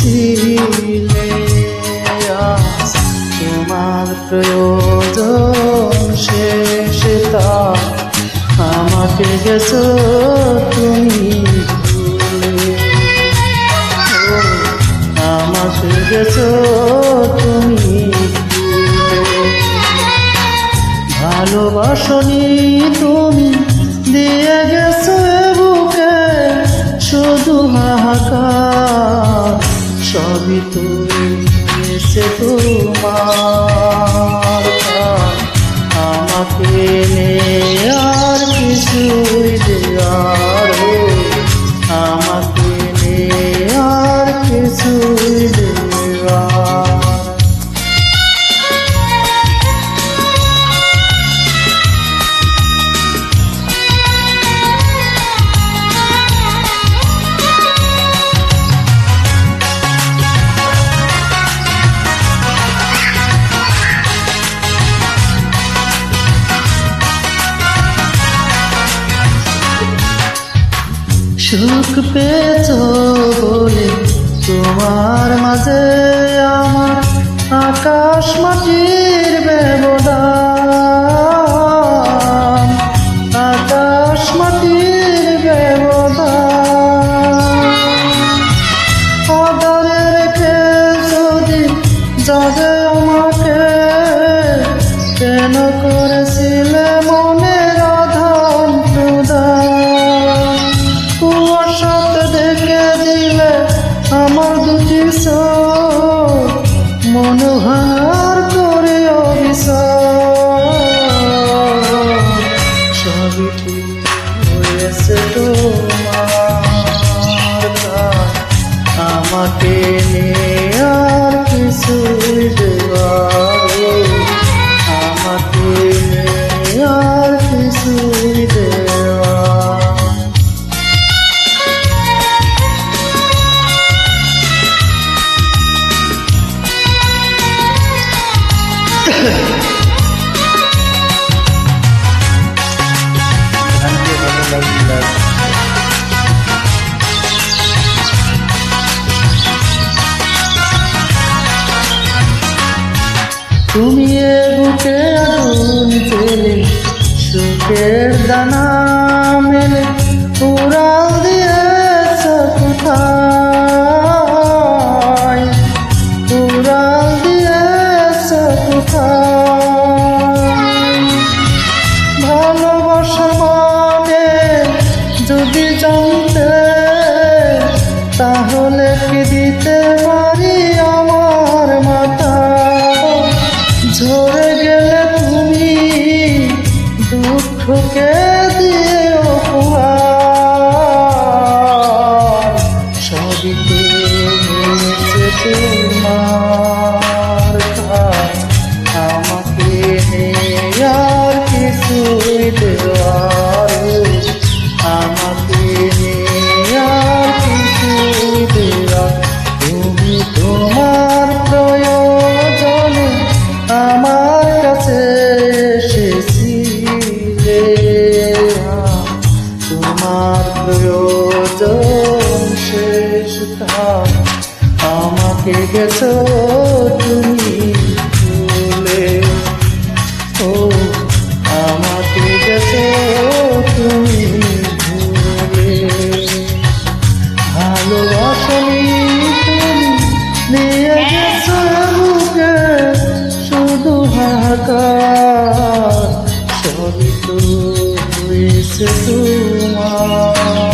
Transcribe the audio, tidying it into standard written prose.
চেয়েছিলে, আজ তোমার প্রয়োজন শেষে তা আমাকে গেছো তুমি ভুলে। আমাকে গেছো তুমি ভুলে। ভালোবাসনি তুমি, দিয়ে গেছো বুকে শুধু হাহাকার। সবই তো এসে তোমার, আমাকে নেই আর কিছুই দেওয়ার। আমাকে নেই আর কিছুই দেওয়ার। সুখ পেয়েছো বলে তোমার মাঝে আমার আকাশ মাটির ব্যবধান। আকাশ মাটির ব্যবধান। আদরে রেখে যদি যাবে আমাকে, কেন করেছিলে মনের আধান প্রদান। কুয়াশাতে ঢেকে দিলে আমার দুটি চোখ, মনোহার করে অভিশাপ। সবই ঠিক হয়েছে তোমার, আমাকে নেই আর কিছুই দেওয়ার। আমাকে নেই আর কিছুই দেওয়ার। তুমি এ বুকে আগুন জেলে সুখের দানা মেলে উড়াল দিয়েছ কোথায়। উড়াল দিয়েছ কোথায়। ভালোবাসা মানে যদি জানতে, তাহলে কি দিতে পারি আমার মাথা। ঝরে গেলে তুমি দুঃখকে দিয়ে উপহার। সবই তো হয়েছে তোমার, আমাকে নেই আর কিছুই দেওয়ার। আমাকে নেই আর কিছুই দেওয়ার। তুমি তোমার প্রয়োজনে আমার কাছে এসেছিলে, তোমার প্রয়োজন শেষ থাক আমাকে গেছো তুমি ভুলে। ও আমাকে গেছো তুমি ভুলে। ভালোবাসনি তুমি, নিয়ে গেছো বুকে শুধু হাহাকার। সবই তো হয়েছে তোমার।